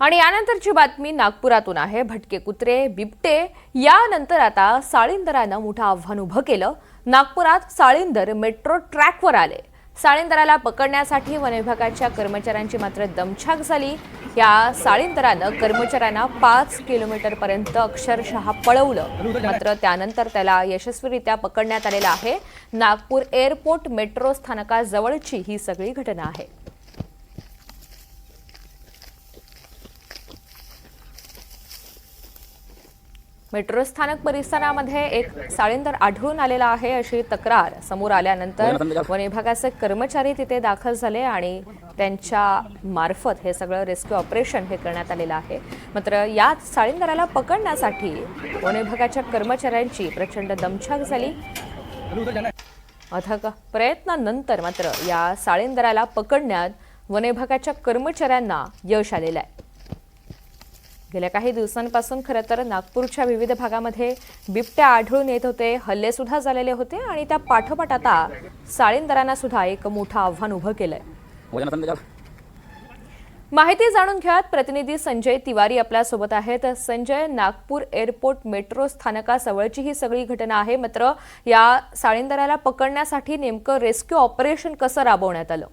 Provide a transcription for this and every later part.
आणि यानंतरची बातमी नागपुरातून आहे। भटके कुत्रे, बिबटे यानंतर आता साळींदरानं मोठं आव्हान उभं केलं। नागपुरात साळींदर मेट्रो ट्रॅकवर आले। साळींदराला पकडण्यासाठी वन विभागाच्या कर्मचाऱ्यांची मात्र दमछाक झाली। या साळींदरानं कर्मचाऱ्यांना 5 किलोमीटरपर्यंत अक्षरशः पळवलं, मात्र त्यानंतर त्याला यशस्वीरित्या पकडण्यात आलेलं आहे। नागपूर एअरपोर्ट मेट्रो स्थानकाजवळची ही सगळी घटना आहे। मेट्रो स्थानक परिसरामध्ये एक साळींदर आढळून आलेला आहे अशी तक्रार समोर आल्यानंतर वन विभागाचे कर्मचारी तिथे दाखल झाले आणि त्यांच्या मार्फत हे सगळं रेस्क्यू ऑपरेशन हे करण्यात आलेलं आहे। मात्र या साळींदराला पकडण्यासाठी वन विभागाच्या कर्मचाऱ्यांची प्रचंड दमछाक झाली। अथक प्रयत्नानंतर मात्र या साळींदराला पकडण्यात वन विभागाच्या कर्मचाऱ्यांना यश आलेलं आहे। गेल्या काही दिवसांपासून खरं तर नागपूरच्या विविध भागामध्ये बिबट्या आढळून येत होते, हल्ले सुद्धा झालेले होते आणि त्या पाठोपाठ आता साळींदरांना सुद्धा एक मोठं आव्हान उभं केलंय। माहिती जाणून घ्यात प्रतिनिधी संजय तिवारी आपल्या सोबत आहेत। संजय, नागपूर एअरपोर्ट मेट्रो स्थानकाजवळची ही सगळी घटना आहे, मात्र या साळींदराला पकडण्यासाठी नेमकं रेस्क्यू ऑपरेशन कसं राबवण्यात आलं?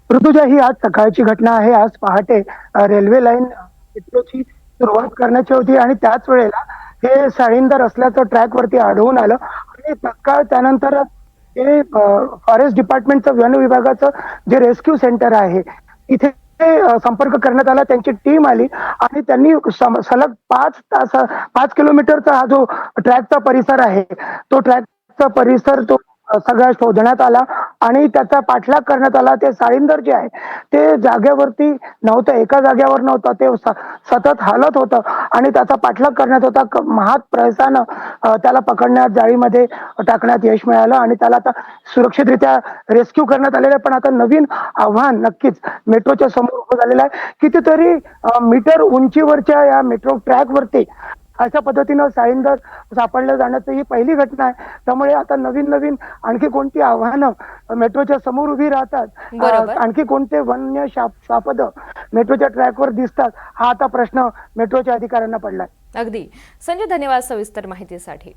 ऋतुजा, ही आज सकाळची घटना आहे। आज पहाटे रेल्वे लाईन मेट्रोची सुरुवात करण्याची होती आणि त्याच वेळेला हे साळींदर असल्याचं ट्रॅक वरती आढळून आलं आणि तत्काळ त्यानंतर हे फॉरेस्ट डिपार्टमेंटचं वन विभागाचं जे रेस्क्यू सेंटर आहे इथे संपर्क करण्यात आला। त्यांची टीम आली आणि त्यांनी सलग 5 किलोमीटरचा हा जो ट्रॅकचा परिसर आहे तो ट्रॅकचा परिसर तो सगळा शोधण्यात आला आणि त्याचा पाठलाग करण्यात आला। ते साळींदर जे आहे ते जागेवरती नव्हतं, एका जागेवर नव्हतं, ते सतत हालत होतं आणि त्याचा पाठलाग करण्यात होता। महात प्रयत्नानं त्याला पकडण्यात, जाळीमध्ये टाकण्यात यश मिळालं आणि त्याला आता सुरक्षितरित्या रेस्क्यू करण्यात आलेलं आहे। पण आता नवीन आव्हान नक्कीच मेट्रोच्या समोर उभं झालेलं आहे। कितीतरी मीटर उंचीवरच्या या मेट्रो ट्रॅकवरती अशा पद्धतीनं साळींदर सापडलं जाण्याची ही पहिली घटना आहे। त्यामुळे आता नवीन आणखी कोणती आव्हानं मेट्रोच्या समोर उभी राहतात, आणखी कोणते वन्य शापद मेट्रोच्या ट्रॅकवर दिसतात, हा आता प्रश्न मेट्रोच्या अधिकाऱ्यांना पडलाय। अगदी संजय, धन्यवाद सविस्तर माहितीसाठी।